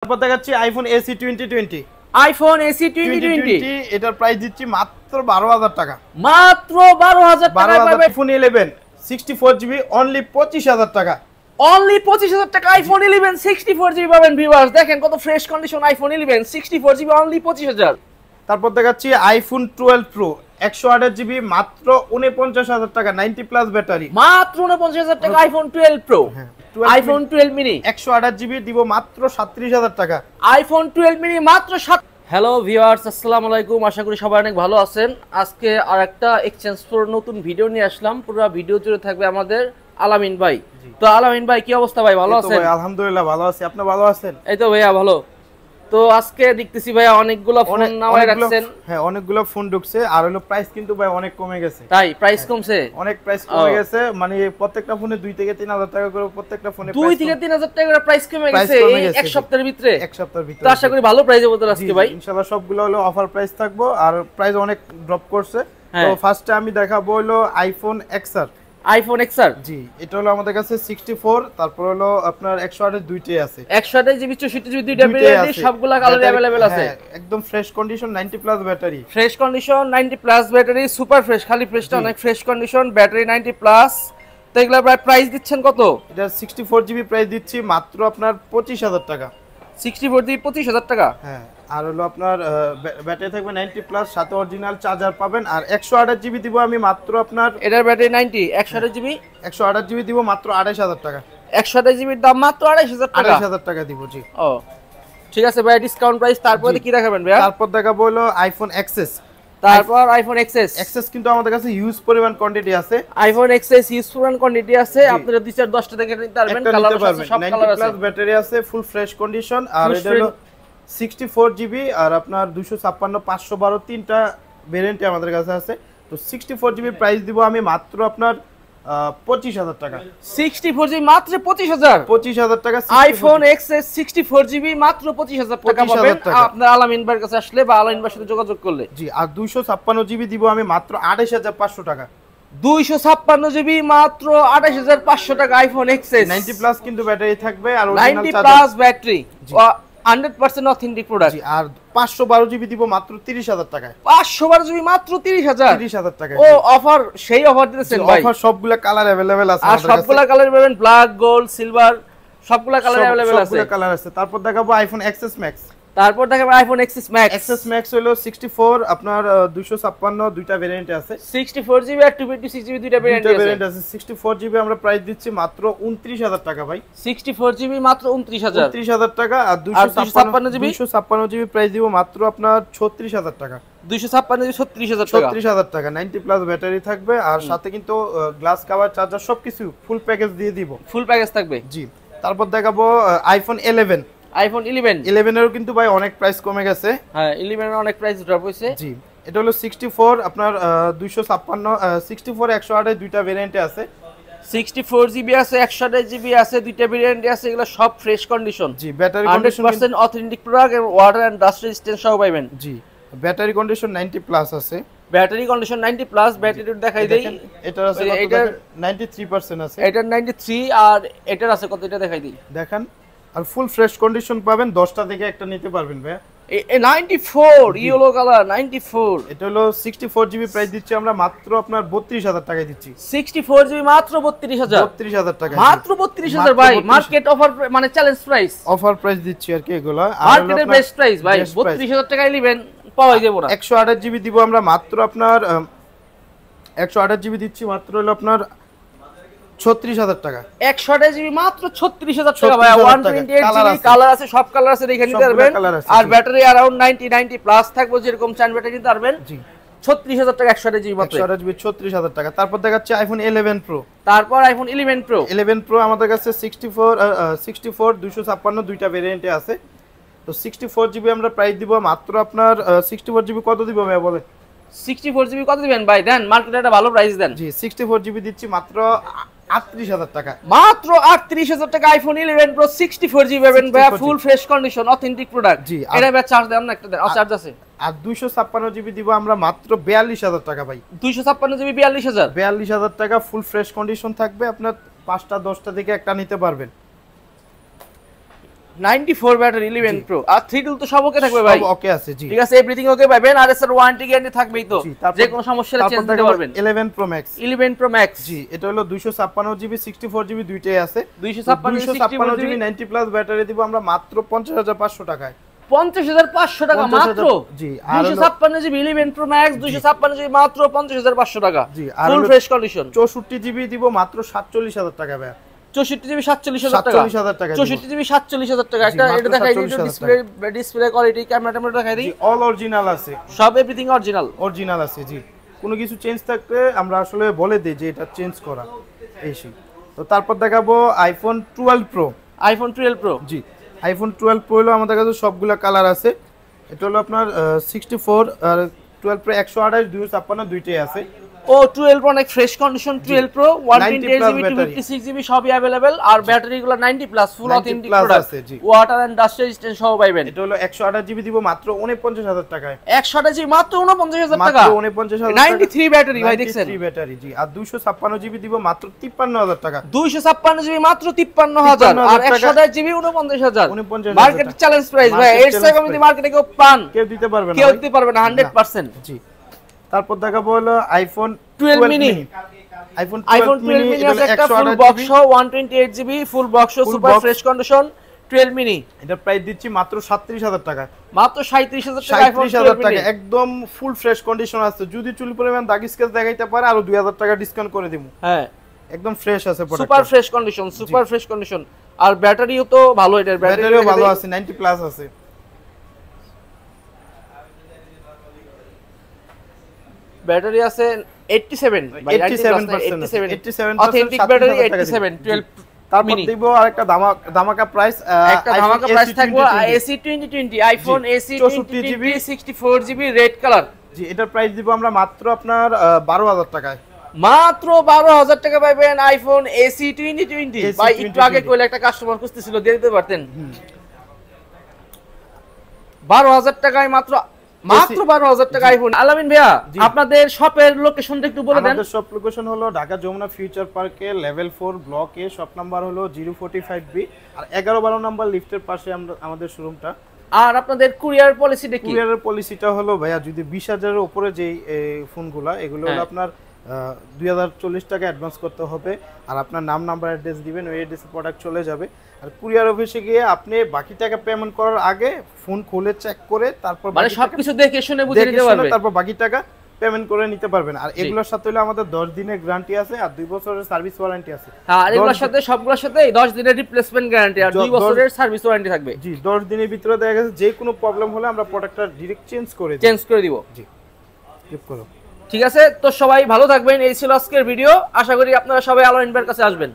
তারপর দেখাচ্ছি iPhone AC 2020। IPhone AC 2020 এটার প্রাইস দিচ্ছি মাত্র 12000 টাকা। মাত্র 12000 টাকায় পাবেন আইফোন 11 64GB অনলি 25000 টাকা। অনলি 25000 টাকা আইফোন 11 64GB পাবেন ভিউয়ার্স। দেখেন কত fresh condition iPhone 11 64GB only 25000। তারপর দেখাচ্ছি আইফোন 12 প্রো 128GB মাত্র 49000 টাকা 90 প্লাস ব্যাটারি। মাত্র 49000 টাকা iPhone 12 pro. IPhone 12 mini 128GB দিব মাত্র 37000 টাকা। আইফোন 12 মিনি মাত্র 7। হ্যালো ভিউয়ার্স, আসসালামু আলাইকুম। আশা করি সবাই অনেক ভালো আছেন। আজকে আরেকটা এক্সচেঞ্জ প্রো নতুন ভিডিও নিয়ে আসলাম। পুরো ভিডিও জুড়ে থাকবে আমাদের আলামিন ভাই। তো আলামিন ভাই কি অবস্থা ভাই, ভালো আছেন? ভাই আলহামদুলিল্লাহ ভালো আছি, আপনি ভালো আছেন? এই তো ভাইয়া ভালো। তো আজকে দেখতেছি ভাইয়া অনেকগুলো ফোন নামায় রাখছেন। হ্যাঁ অনেকগুলো ফোন ঢুকছে আর হলো প্রাইস কিন্তু ভাই অনেক কমে গেছে। তাই প্রাইস কমছে? অনেক প্রাইস কমে গেছে, মানে প্রত্যেকটা ফোনে 2 থেকে 3000 টাকা করে, প্রত্যেকটা ফোনে 2 থেকে 3000 টাকা করে প্রাইস কমে গেছে এই এক সপ্তাহের ভিতরে। এক সপ্তাহের ভিতরে। তো আশা করি ভালো প্রাইসে বলতে আজকে ভাই ইনশাআল্লাহ সবগুলো হলো অফার প্রাইস থাকবো আর প্রাইস অনেক ড্রপ করছে। তো ফার্স্টে আমি দেখাবো হলো আইফোন এক্সআর। আইফোন এক্সআর জি, এটা হলো আমাদের কাছে 64, তারপর হলো আপনার 128 দুইটাই আছে। 128GB 64GB দুইটা ভেরিয়েন্ট, সবগুলা কালার अवेलेबल আছে। একদম fresh condition 90 plus battery. Fresh condition 90 plus battery, super fresh, খালি ফ্রেশটা অনেক ফ্রেশ কন্ডিশন, ব্যাটারি 90 প্লাস। তো এগুলা প্রাইস দিচ্ছেন কত? এটা 64GB প্রাইস দিচ্ছি মাত্র আপনার 25000 টাকা। 64GB 25000 টাকা। হ্যাঁ, আর হলো আপনার ব্যাটারি থাকবে 90 প্লাস, সাথে অরিজিনাল চার্জার পাবেন। আর 128GB দিব আমি মাত্র আপনার, এটার ব্যাটারি 90, 128GB দিব মাত্র 28000 টাকা। 128GB এর দাম মাত্র 28000 টাকা। 28000 টাকা দিব। জি ও ঠিক আছে ভাই, ডিসকাউন্ট প্রাইস। তারপরে কি দেখাবেন ভাই? তারপর দেখাবো হলো আইফোন এক্সএস। তারপর আইফোন এক্সএস। এক্সএস কিন্তু আমাদের কাছে হিউজ পরিমাণ কোয়ান্টিটি আছে। আইফোন এক্সএস হিউজ পরিমাণ কোয়ান্টিটি আছে, আপনারা 2 4 10টা থেকে নিতে পারবেন। কালার আছে, সব কালার আছে। 90 প্লাস ব্যাটারি আছে, ফুল ফ্রেশ কন্ডিশন। আর এটা হলো 64GB আর আপনার 256 512 তিনটা ভেরিয়েন্টে আমাদের কাছে আছে। তো 64GB প্রাইস দিব আমি মাত্র আপনার 25000 টাকা। 64GB মাত্র 25000 টাকা। আইফোন এক্সএস 64GB মাত্র 25000 টাকা পাবেন আপনার আলামিন ভাইয়ের কাছে আসলে বা আলামিন ভাইয়ের সাথে যোগাযোগ করলে। জি, আর 256GB দিব আমি মাত্র 28500 টাকা। 256GB মাত্র 28500 টাকা আইফোন এক্সএস। 90 প্লাস কিন্তু ব্যাটারি থাকবে আর original 90 plus battery, 100% authentic product. জি, আর 512GB দিব মাত্র 30000 টাকায়। 512GB মাত্র 30000 টাকায়। ও অফার, সেই অফার দিতেছেন ভাই। অফার সবগুলা কালার अवेलेबल আছে আমাদের কাছে। আর সবগুলা কালার পাবেন, ব্ল্যাক, গোল্ড, সিলভার, সবগুলা কালার अवेलेबल আছে। সবগুলা কালার আছে। তারপর দেখাবো আইফোন এক্সএস ম্যাক্স। তারপর দেখাবো iPhone XS max. XS max হলো 64 আপনার 256 দুইটা ভেরিয়েন্ট আছে। 64GB আর 256GB দুইটা ভেরিয়েন্ট আছে। 64GB আমরা প্রাইস দিচ্ছি মাত্র 29000 টাকা ভাই। 64GB মাত্র 29000 টাকা। আর 256GB প্রাইস দিব মাত্র আপনার 36000 টাকা। 256GB 36000 টাকা। 90 প্লাস ব্যাটারি থাকবে আর সাথে কিন্তু গ্লাস কভার, চার্জার সবকিছু ফুল প্যাকেজ দিয়ে দিব। ফুল প্যাকেজ থাকবে। জি, তারপর দেখাবো আইফোন 11। আইফোন 11 এরও কিন্তু ভাই অনেক প্রাইস কমে গেছে। হ্যাঁ, 11 এর অনেক প্রাইস ড্রপ হইছে। জি, এটা হলো 64 আপনার 256 64 128 দুইটা ভেরিয়েন্টে আছে। 64GB আছে, 128GB আছে, দুইটা ভেরিয়েন্ট আছে। এগুলো সব ফ্রেশ কন্ডিশন। জি, ব্যাটারি কন্ডিশন 100% অথেন্টিক প্রোডাক্ট এবং ওয়াটার এন্ড ডাস্ট রেজিস্ট্যান্স সহ পাবেন। জি, ব্যাটারি কন্ডিশন 90 প্লাস আছে। Battery condition 90 plus. ব্যাটারি দেখাই দেই, এটার আছে কত? এটা 93% আছে। এটার 93 আর এটার আছে কত? এটা দেখাই দেই, দেখেন। আর ফুল ফ্রেশ কন্ডিশন পাবেন, 10টা থেকে একটা নিতে পারবেন ভাই। 94 ইয়েলো কালার 94। এটা হলো 64GB প্রাইস দিচ্ছি আমরা মাত্র আপনার 32000 টাকায় দিচ্ছি। 64GB মাত্র 32000 টাকা। মাত্র 32000 ভাই, মার্কেট অফার মানে চ্যালেঞ্জ প্রাইস। অফার প্রাইস দিচ্ছি আর কি এগুলো। মার্কেটের বেস্ট প্রাইস ভাই, 32000 টাকায় নেবেন, পাওয়া যাবে না। 128GB দিব আমরা মাত্র আপনার 128GB দিচ্ছি মাত্র হলো আপনার 36000 টাকা। 128GB মাত্র 36000 টাকা ভাই। 128GB কালার আছে, সব কালার আছে, দেখে নিতে পারবেন। আর ব্যাটারি अराउंड 90 প্লাস থাকবে, যেরকম চান ব্যাটারি নিতে পারবেন। জি, 36000 টাকা 128GB মাত্র। 128GB 36000 টাকা। তারপর দেখাচ্ছে আইফোন 11 প্রো। তারপর আইফোন 11 প্রো আমাদের কাছে 64 256 দুইটা ভেরিয়েন্টে আছে। তো 64GB আমরা প্রাইস দিব মাত্র আপনার 64GB কত দিব ভাই বলেন? 64GB কত দিবেন ভাই? দেন মার্কেটে একটা ভালো প্রাইস দেন। জি, 64GB দিচ্ছি মাত্র 38000 টাকা। মাত্র 38000 টাকা আইফোন 11 প্রো 64GB পাবেন ভাই, full fresh condition authentic product. জি, এটা ভাই চার্জ দেন না একটা দেন। চার্জ আছে। আর 256GB দিব আমরা মাত্র 42000 টাকা ভাই। 256GB 42000 টাকা, ফুল ফ্রেশ কন্ডিশন থাকবে। আপনার 5টা 10টা থেকে একটা নিতে পারবেন। 94 ব্যাটারি 11 প্রো আর 3 টুল তো সব ওকে থাকবে ভাই? সব ওকে আছে জি। ঠিক আছে, এভরিথিং ওকে পাবেন। আর এর ওয়ারেন্টি গ্যারান্টি থাকবেই তো, যে কোনো সমস্যা হলে চেঞ্জ দিতে পারবেন। 11 প্রো ম্যাক্স 11 প্রো ম্যাক্স জি, এটা হলো 256 জিবি 64 জিবি দুইটাই আছে। 256 জিবি 90 প্লাস ব্যাটারি দিব আমরা মাত্র 50500 টাকায়। 50500 টাকা মাত্র? জি। 256 জিবি 11 প্রো ম্যাক্স 256 জিবি মাত্র 50500 টাকা জি। আর ফুল ফ্রেশ কন্ডিশন। 64 জিবি দিব মাত্র 47000 টাকা ভাই। 64 জিবি 47000 টাকা। 47000 টাকা। 64 জিবি 47000 টাকা। একটা এটা দেখাই দিই, ডিসপ্লে কোয়ালিটি, ক্যামেরা দেখাই দিই। অল অরিজিনাল আছে, সব এভরিথিং অরিজিনাল আছে জি। কোনো কিছু চেঞ্জ থাকলে আমরা আসলে বলে দেই যে এটা চেঞ্জ করা এই সেই। তো তারপর দেখাবো আইফোন 12 প্রো। আইফোন 12 প্রো জি, আইফোন 12 প্রো হলো আমাদের কাছে সবগুলা কালার আছে। এটা হলো আপনার 64 আর 12 প্রো 128 256 দুইটাই আছে। ও 12 অনেক fresh condition 12 pro 128 GB 256 GB সবই अवेलेबल। আর ব্যাটারিগুলো 90 plus full authentic product, water and dust resistant সহ পাবেন। এটা হলো 128 জিবি দিব মাত্র 49000 টাকায়। 128 জিবি মাত্র 49000 টাকা। মাত্র 49000 টাকা। 93 ব্যাটারি ভাই দেখছেন? 93 ব্যাটারি জি। আর 256 জিবি দিব মাত্র 53000 টাকা। 256 জিবি মাত্র 53000 আর 128 জিবি 49000। মার্কেট চ্যালেঞ্জ প্রাইস ভাই। এর থেকে কম যদি মার্কেটে কেউ পান কেউ দিতে পারবে না, কেউ দিতে পারবে না 100%। জি। তারপর দেখাবো হলো আইফোন 12 মিনি। আইফোন 12 মিনি আছে একটা full box 128 GB full box super fresh condition 12 mini. এটা প্রাইস দিচ্ছি মাত্র 37000 টাকা। মাত্র 37000 টাকা আইফোন 37000 টাকা একদম ফুল ফ্রেশ কন্ডিশন আছে। যদি চুল পরিমাণ দাগ স্কেচ দেখাইতে পারে আরো 2000 টাকা ডিসকাউন্ট করে দেব। হ্যাঁ, একদম ফ্রেশ আছে প্রোডাক্ট, সুপার ফ্রেশ কন্ডিশন। আর ব্যাটারিও তো ভালো, এটার ব্যাটারিও ভালো আছে, 90 প্লাস আছে। ব্যাটারি আছে 87 ভাই, 87 অথেন্টিক ব্যাটারি 87 12 তারপর দিব আরেকটা ধামাকা প্রাইস। একটা ধামাকা প্রাইস থাকবে AC 2020 iPhone AC 64 GB 64 GB red colour. জি, এটার প্রাইস দিব আমরা মাত্র আপনার 12000 টাকায়। মাত্র 12000 টাকা পাবেন আইফোন AC 2020 ভাই। একটু আগে কইলে একটা কাস্টমার খুঁজতেছিল, দিয়ে দিতে পারতেন। 12000 টাকায় মাত্র 12000 টাকা আইফোন। আলামিন ভাইয়া আপনাদের শপের লোকেশনটা একটু বলে দেন। আমাদের শপ লোকেশন হলো ঢাকা যমুনা ফিউচার পার্কে লেভেল 4 ব্লক এ, শপ নাম্বার হলো 045B আর 11-12 নাম্বার লিফটের পাশে আমাদের শোরুমটা। আর আপনাদের কুরিয়ার পলিসিটা কি? কুরিয়ারের পলিসিটা হলো ভাইয়া যদি 20000 এর উপরে যেই ফোনগুলা এগুলো হলো আপনার 2040 টাকা অ্যাডভান্স করতে হবে। আর আপনার নাম নাম্বার অ্যাড্রেস দিবেন, ওই অ্যাড্রেসে প্রোডাক্ট চলে যাবে। আর কুরিয়ার অফিসে গিয়ে আপনি বাকি টাকা পেমেন্ট করার আগে ফোন খুলে চেক করে তারপর মানে সবকিছু দেখে শুনে বুঝে নিতে পারবেন, তারপর বাকি টাকা পেমেন্ট করে নিতে পারবেন। আর এগুলোর সাথে হলো আমাদের 10 দিনের গ্যারান্টি আছে আর 2 বছরের সার্ভিস ওয়ারেন্টি আছে। হ্যাঁ, আর এগুলোর সাথে সবগুলোর সাথে 10 দিনের রিপ্লেসমেন্ট গ্যারান্টি আর 2 বছরের সার্ভিস ওয়ারেন্টি থাকবে। জি, 10 দিনের ভিতরে দেখা গেছে যে কোনো প্রবলেম হলে আমরা প্রোডাক্টটা ডাইরেক্ট চেঞ্জ করে দিব। জি, টিপ করো। ঠিক আছে, তো সবাই ভালো থাকবেন। এই ছিল আজকের ভিডিও। আশা করি আপনারা সবাই আলামিন ভাইয়ের কাছে আসবেন।